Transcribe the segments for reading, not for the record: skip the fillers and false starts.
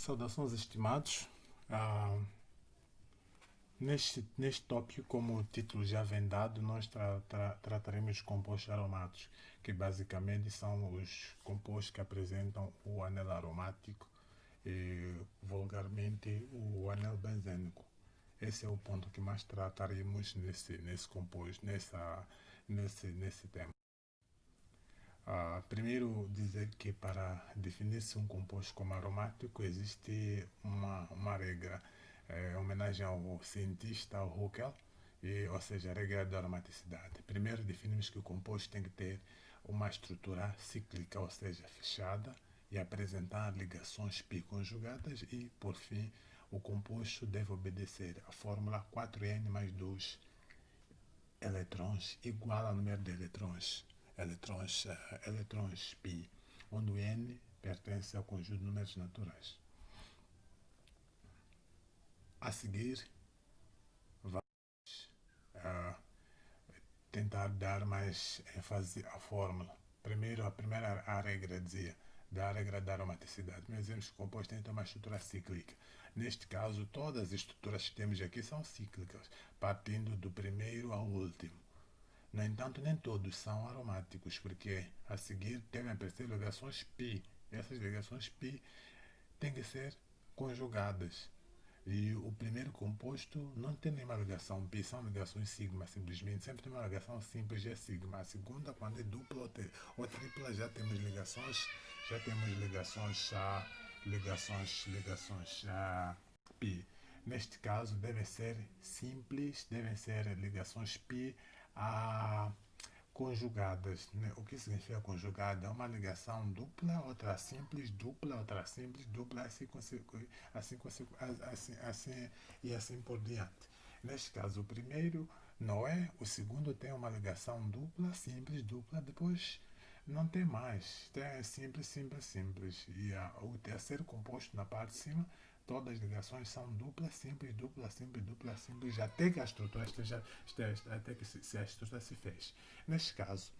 Saudações, estimados. Ah, neste tópico, como o título já vem dado, nós trataremos de compostos aromáticos, que basicamente são os compostos que apresentam o anel aromático e, vulgarmente, o anel benzênico. Esse é o ponto que mais trataremos nesse composto, nesse tema. Primeiro, dizer que para definir-se um composto como aromático existe uma regra, homenagem ao cientista Huckel, ou seja, a regra da aromaticidade. Primeiro, definimos que o composto tem que ter uma estrutura cíclica, ou seja, fechada, e apresentar ligações pi conjugadas e, por fim, o composto deve obedecer à fórmula 4n mais 2 elétrons igual ao número de elétrons π, onde o n pertence ao conjunto de números naturais. A seguir, vamos tentar dar mais ênfase à fórmula. Primeiro, a primeira regra dizia da regra da aromaticidade. Nós dizemos que o composto tem uma estrutura cíclica. Neste caso, todas as estruturas que temos aqui são cíclicas, partindo do primeiro ao último. No entanto, nem todos são aromáticos, porque a seguir devem aparecer ligações π. Essas ligações π têm que ser conjugadas. E o primeiro composto não tem nenhuma ligação π, são ligações sigma, simplesmente. Sempre tem uma ligação simples, é sigma. A segunda, quando é dupla ou tripla, já temos ligações π. Neste caso, devem ser simples, devem ser ligações π conjugadas. Né? O que significa conjugada? É uma ligação dupla, outra simples, dupla, outra simples, dupla, e assim por diante. Neste caso, o primeiro não é, o segundo tem uma ligação dupla, simples, dupla, depois não tem mais, tem simples, simples, simples. E o terceiro composto na parte de cima, todas as ligações são duplas, simples, dupla, simples, dupla, simples, até que a estrutura até que a estrutura se fez. Neste caso,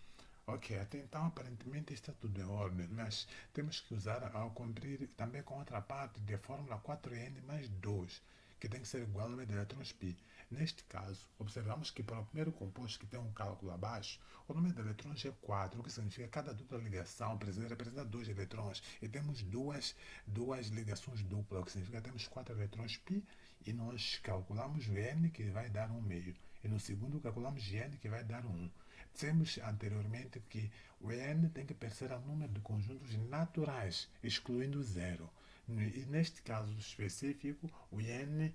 ok, até então aparentemente está tudo em ordem, mas temos que usar ao cumprir também com outra parte de fórmula 4n mais 2, que tem que ser igual ao número de elétrons π. Neste caso, observamos que para o primeiro composto que tem um cálculo abaixo, o número de elétrons é 4, o que significa que cada dupla ligação representa 2 elétrons. E temos duas ligações duplas, o que significa que temos 4 elétrons π e nós calculamos o n, que vai dar 1,5. E no segundo calculamos n, que vai dar 1. Dissemos anteriormente que o n tem que pertencer ao número de conjuntos naturais, excluindo o zero. E neste caso específico, o n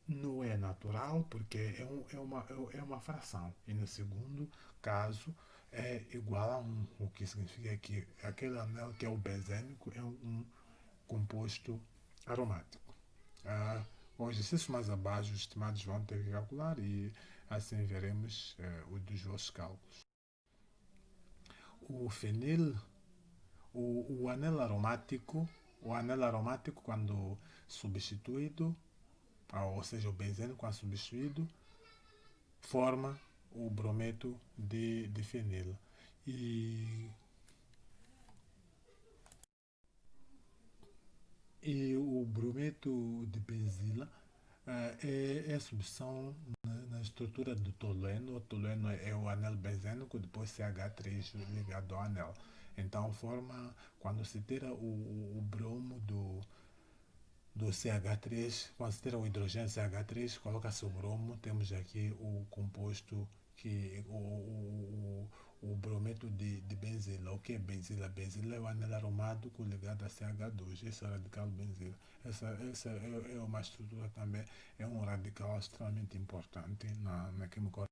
não é natural porque é uma fração. E no segundo caso é igual a 1, o que significa que aquele anel que é o benzênico é um composto aromático. Os exercícios mais abaixo, os estimados vão ter que calcular e assim veremos os dos vossos cálculos. O fenil, o anel aromático, quando substituído, ou seja, o benzeno quando substituído, forma o brometo de fenil. E o brometo de benzila é a substituição na estrutura do tolueno. O tolueno é o anel benzênico, depois CH3 ligado ao anel. Então forma, quando se tira o bromo do CH3, quando se tira o hidrogênio CH3, coloca-se o bromo, temos aqui o composto que o brometo de benzila. O que é benzila? Benzila é o anel aromático ligado a CH2. Esse é o radical benzila. Essa é uma estrutura também, é um radical extremamente importante na química.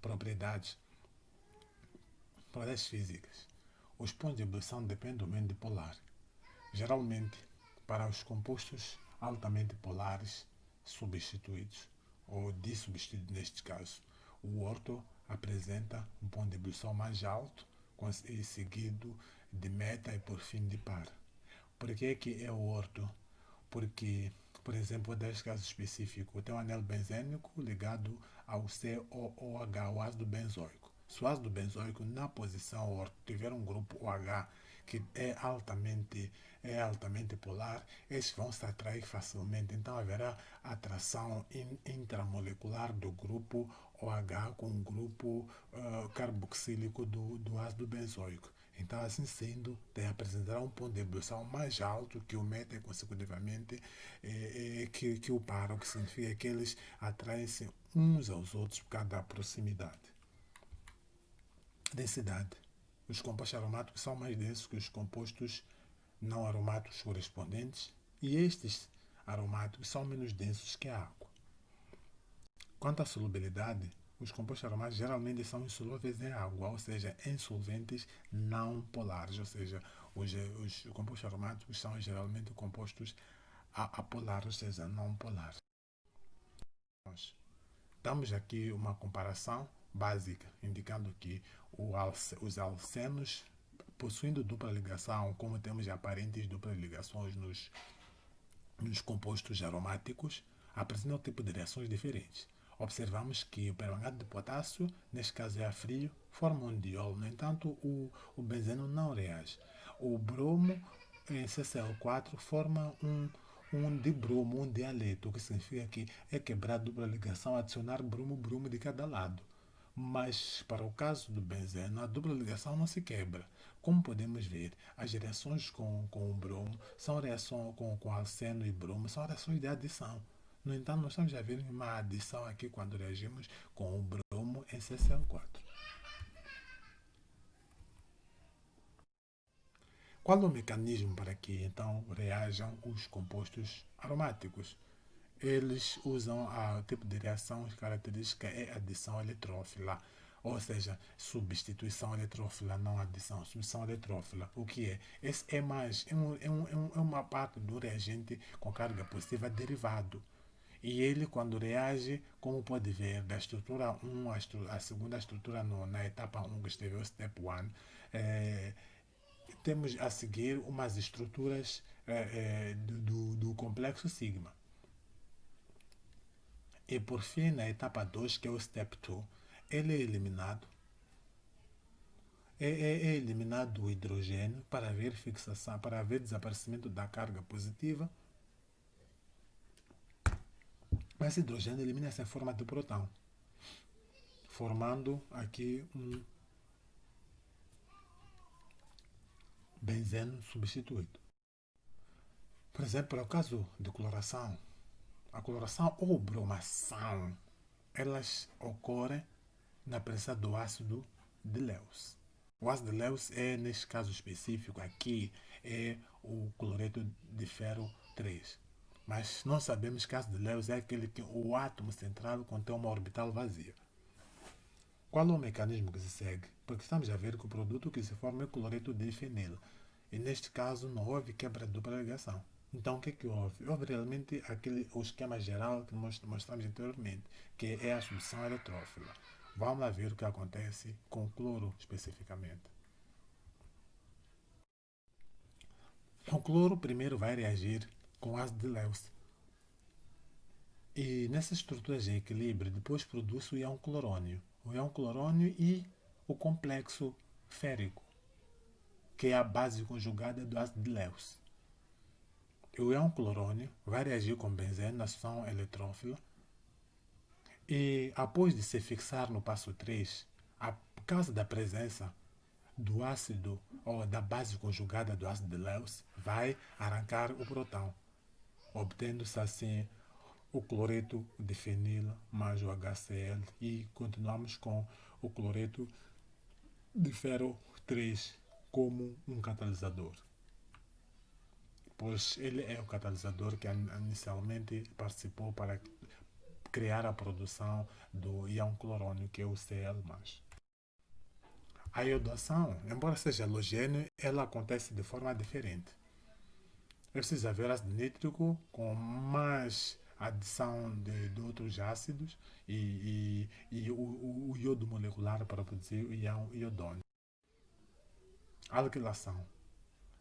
Propriedades físicas. Os pontos de ebulição dependem do meio dipolar. Geralmente, para os compostos altamente polares substituídos, ou dissubstituídos neste caso, o orto apresenta um ponto de ebulição mais alto, e seguido de meta e por fim de par. Por que é o orto? Porque, por exemplo, vou dar este caso específico, tem um anel benzênico ligado ao COOH, o ácido benzoico. Se o ácido benzoico na posição orto tiver um grupo OH que é altamente polar, estes vão se atrair facilmente. Então haverá atração intramolecular do grupo OH com o grupo carboxílico do ácido benzoico. Então, assim sendo, apresentará um ponto de ebulição mais alto que o meta consecutivamente, que o para, o que significa que eles atraem-se uns aos outros por causa da proximidade. Densidade. Os compostos aromáticos são mais densos que os compostos não aromáticos correspondentes e estes aromáticos são menos densos que a água. Quanto à solubilidade, os compostos aromáticos geralmente são insolúveis em água, ou seja, em solventes não polares, ou seja, os compostos aromáticos são geralmente compostos apolares, ou seja, não polares. Nós damos aqui uma comparação básica, indicando que os alcenos, possuindo dupla ligação, como temos aparentes duplas ligações nos compostos aromáticos, apresentam um tipo de reações diferentes. Observamos que o permangato de potássio, neste caso é a frio, forma um diol. No entanto, o benzeno não reage. O bromo em CCl4 forma um dibromo, um dialeto, o que significa que é quebrar a dupla ligação, adicionar bromo de cada lado. Mas, para o caso do benzeno, a dupla ligação não se quebra. Como podemos ver, as reações com o bromo são reações com alceno e bromo, são reações de adição. No entanto, nós estamos a ver uma adição aqui quando reagimos com o bromo em CCl4. Qual é o mecanismo para que então reajam os compostos aromáticos? Eles usam o tipo de reação característica é adição eletrófila, ou seja, substituição eletrófila, não adição, substituição eletrófila. O que é? Esse é mais é uma parte do reagente com carga positiva derivado. E ele, quando reage, como pode ver, da estrutura 1 a segunda estrutura na etapa 1, que esteve o step 1, temos a seguir umas estruturas do complexo sigma. E por fim, na etapa 2, que é o step 2, ele é eliminado. É eliminado o hidrogênio para haver fixação, para haver desaparecimento da carga positiva. Mas esse hidrogênio elimina-se em forma de próton, formando aqui um benzeno substituído. Por exemplo, no caso de coloração, a coloração ou bromação, elas ocorrem na presença do ácido de Lewis. O ácido de Lewis é, neste caso específico aqui, é o cloreto de ferro 3. Mas nós sabemos que o ácido de Lewis é aquele que o átomo central contém uma orbital vazia. Qual é o mecanismo que se segue? Porque estamos a ver que o produto que se forma é o cloreto de fenil. E neste caso não houve quebra de dupla ligação. Então o que houve? Houve realmente o esquema geral que nós mostramos anteriormente, que é a substituição eletrófila. Vamos lá ver o que acontece com o cloro especificamente. O cloro primeiro vai reagir com ácido de Lewis. E nessas estruturas de equilíbrio, depois produz o íon clorônio. O íon clorônio e o complexo férico, que é a base conjugada do ácido de Lewis. O íon clorônio vai reagir com benzeno na ação eletrófila e, após de se fixar no passo 3, por causa da presença do ácido ou da base conjugada do ácido de Lewis, vai arrancar o próton, obtendo-se assim o cloreto de fenil mais o HCl e continuamos com o cloreto de ferro 3 como um catalisador. Pois ele é o catalisador que inicialmente participou para criar a produção do íon clorônio, que é o Cl+. A iodação, embora seja halogênio, ela acontece de forma diferente. É preciso haver ácido nítrico com mais adição de outros ácidos e o iodo molecular para produzir o íon iodônio. Alquilação.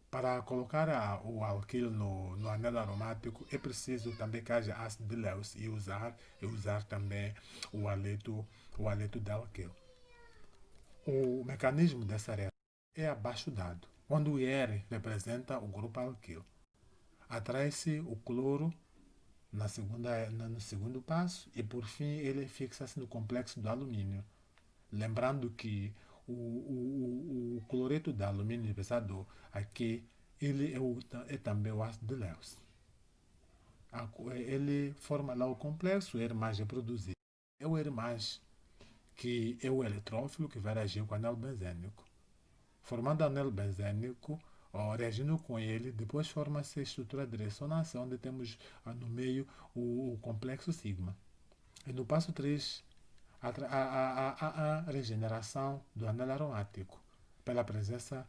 Para colocar o alquilo no anel aromático é preciso também que haja ácido de Lewis e usar também o haleto de alquilo. O mecanismo dessa reação é abaixo dado. onde o IR representa o grupo alquilo. Atrai-se o cloro no segundo passo e, por fim, ele fixa-se no complexo do alumínio. Lembrando que o cloreto de alumínio pesado aqui, ele é também o ácido de Lewis. Ele forma lá o complexo, o R é produzido. É o R que é o eletrófilo que vai reagir com o anel benzênico. Formando o anel benzênico, reagindo com ele, depois forma-se a estrutura de ressonância, onde temos no meio o complexo sigma. E no passo 3, a regeneração do anel aromático, pela presença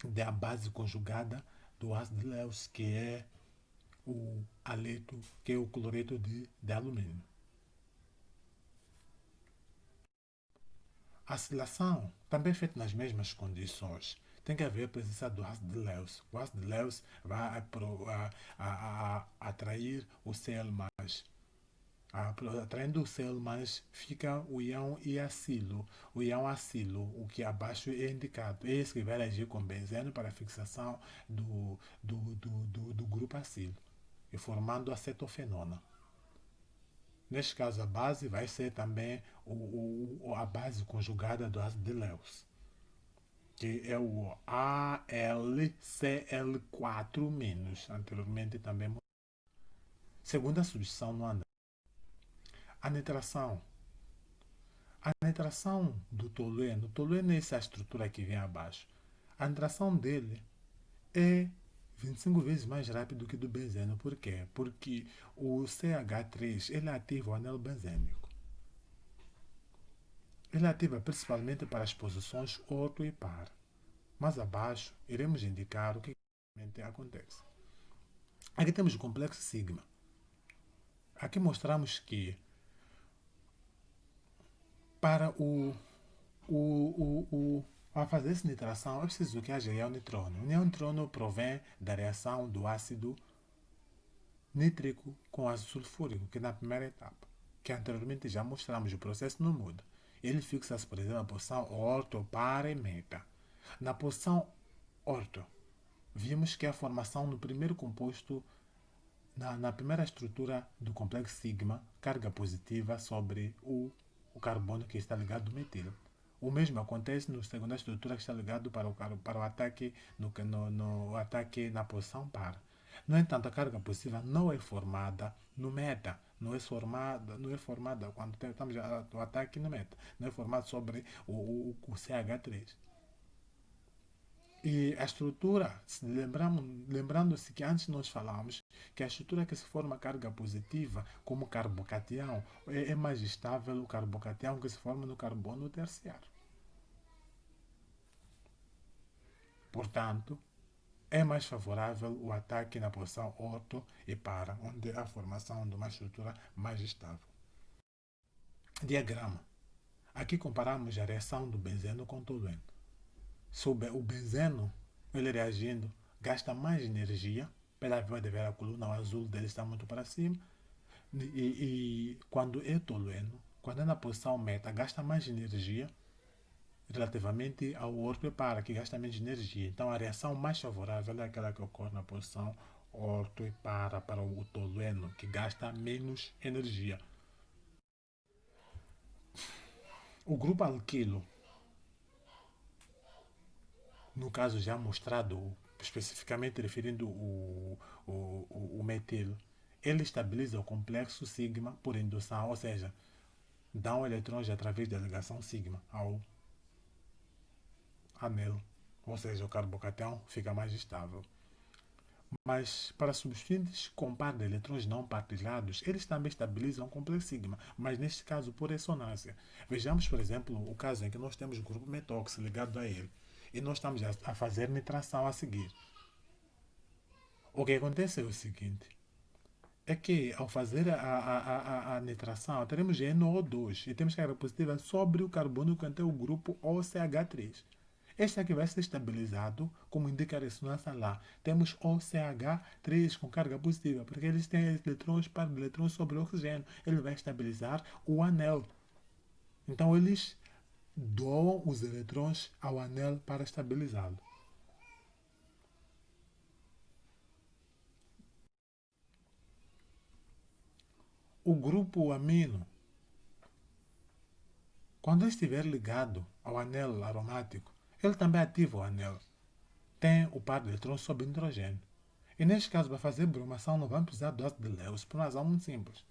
da base conjugada do ácido de Lewis, que é o aleto, que é o cloreto de alumínio. A acilação, também feita nas mesmas condições, tem que haver a presença do ácido de Lewis. O ácido de Lewis vai atrair o Cl+. Atraindo o Cl+, fica o íon iacilo. O íon acilo, o que abaixo é indicado. É esse que vai agir com benzeno para a fixação do grupo acilo, e formando acetofenona. Neste caso, a base vai ser também a base conjugada do ácido de Lewis, que é o AlCl4-, anteriormente também. Segunda substituição no anel. A nitração. A nitração do tolueno é essa estrutura que vem abaixo. A nitração dele é 25 vezes mais rápido que do benzeno. Por quê? Porque o CH3 ele ativa o anel benzênico. Ele ativa principalmente para as posições orto e par. Mais abaixo, iremos indicar o que realmente acontece. Aqui temos o complexo sigma. Aqui mostramos que para a fazer essa nitração é preciso que haja neutrónio. O neutrónio provém da reação do ácido nítrico com ácido sulfúrico, que é na primeira etapa, que anteriormente já mostramos, o processo não muda. Ele fixa-se, por exemplo, na posição orto, par e meta. Na posição orto, vimos que a formação no primeiro composto, na primeira estrutura do complexo sigma, carga positiva sobre o carbono que está ligado ao metilo. O mesmo acontece na segunda estrutura, que está ligado para o ataque no ataque na posição par. No entanto, a carga positiva não é formada no meta, não é formada quando estamos no ataque no meta, não é formada sobre o CH3. E a estrutura, lembrando-se que antes nós falamos que a estrutura que se forma carga positiva, como carbocatião, é mais estável o carbocatião que se forma no carbono terciário. Portanto, é mais favorável o ataque na posição orto e para, onde há a formação de uma estrutura mais estável. Diagrama. Aqui comparamos a reação do benzeno com o tolueno. O benzeno, ele reagindo, gasta mais energia, pela via de ver a coluna, o azul dele está muito para cima, e quando é tolueno, quando é na posição meta, gasta mais energia relativamente ao orto e para, que gasta menos energia. Então a reação mais favorável é aquela que ocorre na posição orto e para o tolueno, que gasta menos energia. O grupo alquilo, no caso já mostrado, especificamente referindo o metilo, ele estabiliza o complexo sigma por indução, ou seja, dá eletrões através da ligação sigma ao anel, ou seja, o carbocatião fica mais estável. Mas para substituintes com par de eletrões não partilhados, eles também estabilizam o complexo sigma, mas neste caso por ressonância. Vejamos, por exemplo, o caso em que nós temos o grupo metóxido ligado a ele e nós estamos a fazer nitração a seguir. O que acontece é o seguinte, é que ao fazer a nitração, teremos NO2 e temos carga positiva sobre o carbono que contém o grupo OCH3. Este aqui vai ser estabilizado, como indica a ressonância lá. Temos OCH3 com carga positiva, porque eles têm eletrões para eletrões sobre o oxigênio. Ele vai estabilizar o anel. Então eles doam os eletrões ao anel para estabilizá-lo. o grupo amino, quando ele estiver ligado ao anel aromático, ele também ativa o anel. Tem o par de eletrões sobre hidrogênio. E neste caso, para fazer bromação, não vamos precisar do ácido de Lewis, por uma razão muito simples.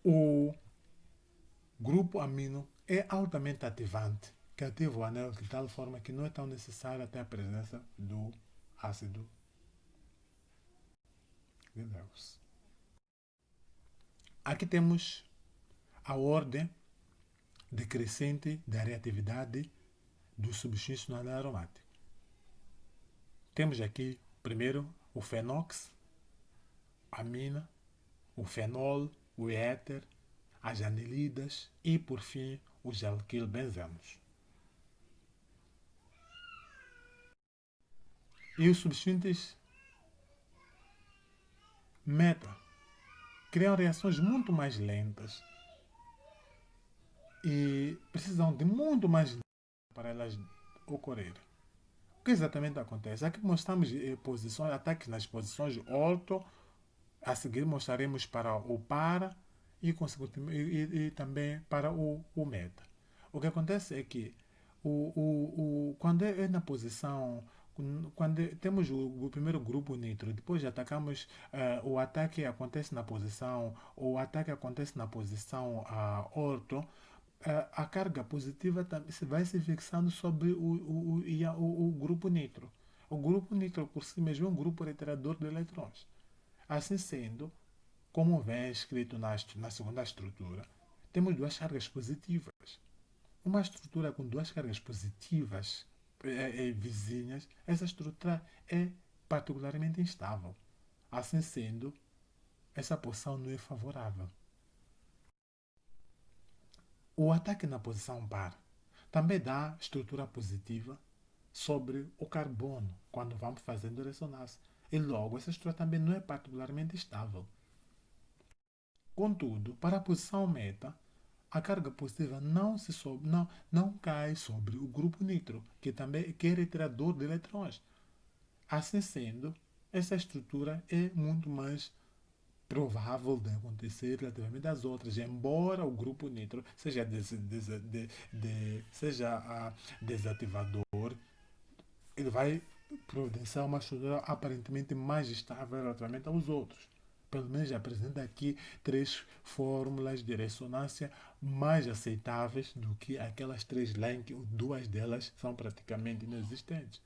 O grupo amino é altamente ativante, que ativa o anel de tal forma que não é tão necessária até a presença do ácido de Lewis. Aqui temos a ordem decrescente da reatividade dos substâncias no anel aromático. Temos aqui, primeiro, o fenox, a amina, o fenol, o éter, as anilidas e, por fim, os alquilbenzenos. E os substantes meta criam reações muito mais lentas e precisam de muito mais tempo para elas ocorrerem. O que exatamente acontece? Aqui mostramos posições, ataques nas posições orto, a seguir mostraremos para o para e também para o meta. O que acontece é que quando é na posição, quando temos o primeiro grupo nitro, depois atacamos, o ataque acontece na posição, o ataque acontece na posição orto, a carga positiva vai se fixando sobre o grupo nitro. O grupo nitro por si mesmo é um grupo reiterador de eletrões. Assim sendo, como vem escrito na segunda estrutura, temos duas cargas positivas. Uma estrutura com duas cargas positivas vizinhas, essa estrutura é particularmente instável. Assim sendo, essa posição não é favorável. O ataque na posição par também dá estrutura positiva sobre o carbono quando vamos fazendo ressonância. E logo, essa estrutura também não é particularmente estável. Contudo, para a posição meta, a carga positiva não cai sobre o grupo nitro, que também é retirador de eletrões. Assim sendo, essa estrutura é muito mais provável de acontecer relativamente às outras, embora o grupo nitro seja, seja desativador, ele vai providenciar uma estrutura aparentemente mais estável relativamente aos outros. Pelo menos apresenta aqui três fórmulas de ressonância mais aceitáveis do que aquelas três lá em que duas delas são praticamente inexistentes.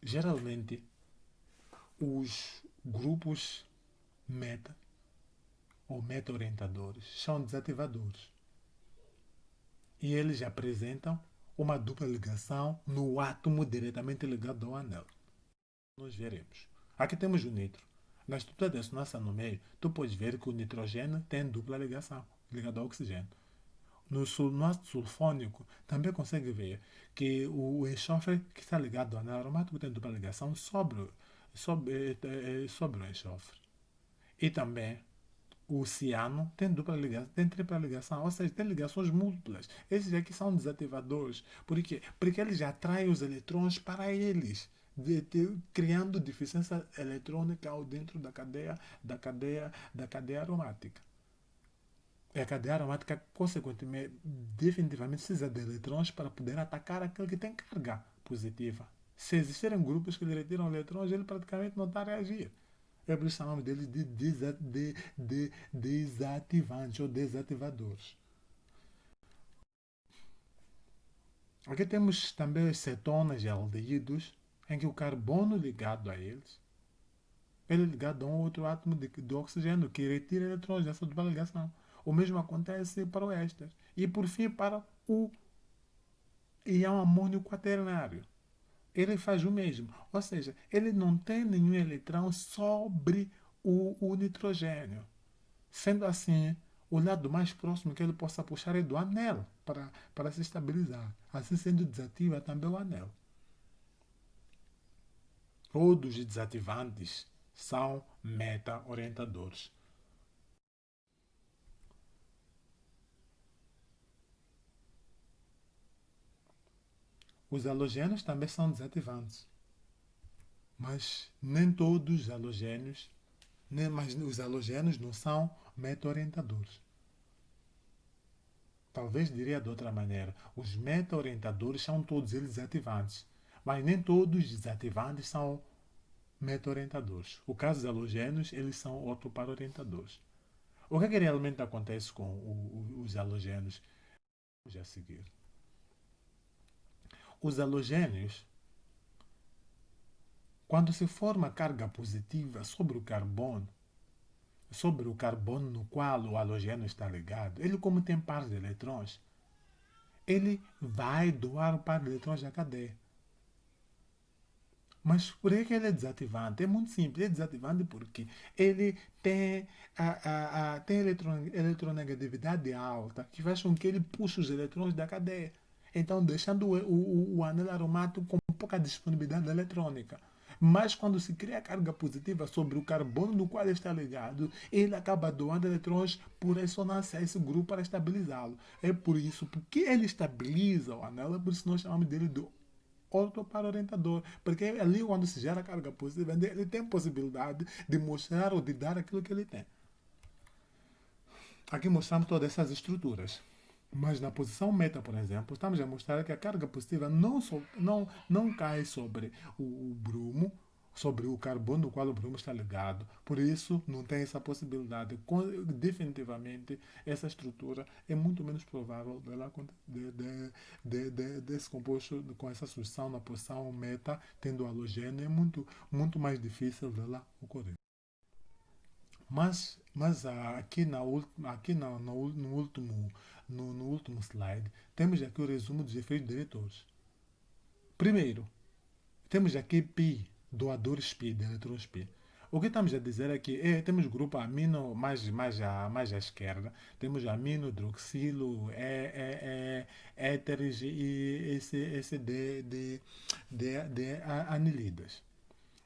Geralmente, os grupos meta ou meta-orientadores são desativadores. E eles apresentam uma dupla ligação no átomo diretamente ligado ao anel. Nós veremos. Aqui temos o nitro. Na estrutura de ressonância no meio, tu podes ver que o nitrogênio tem dupla ligação, ligado ao oxigênio. No ácido sulfônico, também consegue ver que o enxofre que está ligado ao anel aromático tem dupla ligação sobre o enxofre. E também o ciano tem dupla ligação, tem tripla ligação, ou seja, tem ligações múltiplas. Esses aqui são desativadores. Por quê? Porque eles atraem os eletrões para eles, criando deficiência eletrônica dentro da cadeia aromática. E a cadeia aromática, consequentemente, definitivamente precisa de eletrões para poder atacar aquele que tem carga positiva. Se existirem grupos que lhe retiram eletrões, ele praticamente não está a reagir. É por isso que chamamos deles de desativantes ou desativadores. Aqui temos também os cetonas e aldeídos, em que o carbono ligado a eles, ele é ligado a um outro átomo de oxigênio, que retira eletrões dessa dupla ligação. O mesmo acontece para o éster. E por fim, para o íon amônio quaternário. Ele faz o mesmo. Ou seja, ele não tem nenhum eletrão sobre o nitrogênio. Sendo assim, o lado mais próximo que ele possa puxar é do anel para se estabilizar. Assim sendo, desativa também o anel. Todos os desativantes são meta-orientadores. Os halogênios também são desativantes. Mas nem todos os halogênios, mas os halogênios não são meta-orientadores. Talvez diria de outra maneira, os meta-orientadores são todos eles desativantes, mas nem todos os desativantes são meta-orientadores. O caso dos halogênios, eles são ortoparorientadores. O que, é que realmente acontece com os halogênios? Vamos a seguir. Os halogênios, quando se forma carga positiva sobre o carbono no qual o halogênio está ligado, ele como tem pares de eletrões, ele vai doar o par de eletrões da cadeia. Mas por que ele é desativante? É muito simples. É desativante porque ele tem, tem eletronegatividade alta, que faz com que ele puxe os eletrões da cadeia. Então, deixando o anel aromático com pouca disponibilidade eletrônica. Mas quando se cria carga positiva sobre o carbono no qual ele está ligado, ele acaba doando eletrões por ressonância a esse grupo para estabilizá-lo. É por isso, porque ele estabiliza o anel, é por isso que nós chamamos dele de ortoparorientador, porque ali quando se gera carga positiva, ele tem possibilidade de mostrar ou de dar aquilo que ele tem. Aqui mostramos todas essas estruturas. Mas na posição meta, por exemplo, estamos a mostrar que a carga positiva não cai sobre o brumo, sobre o carbono no qual o brumo está ligado. Por isso, não tem essa possibilidade. Definitivamente, essa estrutura é muito menos provável desse composto com essa sucessão na posição meta, tendo halogênio, é muito mais difícil dela ocorrer. Mas no último slide, temos aqui o resumo dos efeitos diretores. Primeiro, temos aqui π, doadores π, de eletrões π. O que estamos a dizer é que temos o grupo amino mais à esquerda, temos amino, hidroxilo, éteres e esse de anilidas.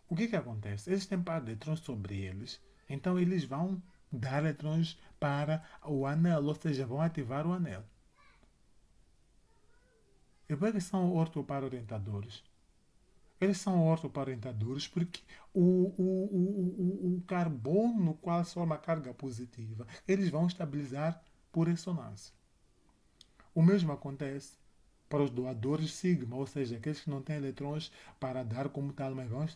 O que acontece? Eles têm par de eletrões sobre eles, então eles vão dar eletrões para o anel, ou seja, vão ativar o anel. E por que são ortoparorientadores? Eles são ortoparorientadores porque o carbono no qual se forma a carga positiva, eles vão estabilizar por ressonância. O mesmo acontece para os doadores sigma, ou seja, aqueles que não têm eletrões para dar como tal, mas vão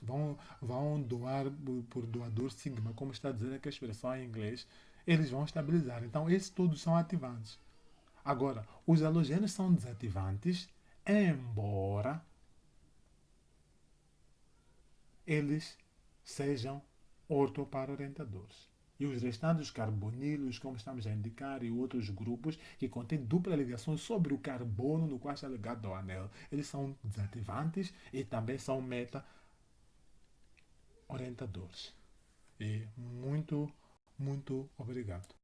doar por doador sigma, como está a dizer aqui a expressão em inglês, eles vão estabilizar. Então, esses todos são ativantes. Agora, os halogênios são desativantes, embora eles sejam ortoparorientadores. E os restantes carbonilos, como estamos a indicar, e outros grupos que contêm dupla ligação sobre o carbono no qual está ligado ao anel, eles são desativantes e também são meta-orientadores. E muito obrigado.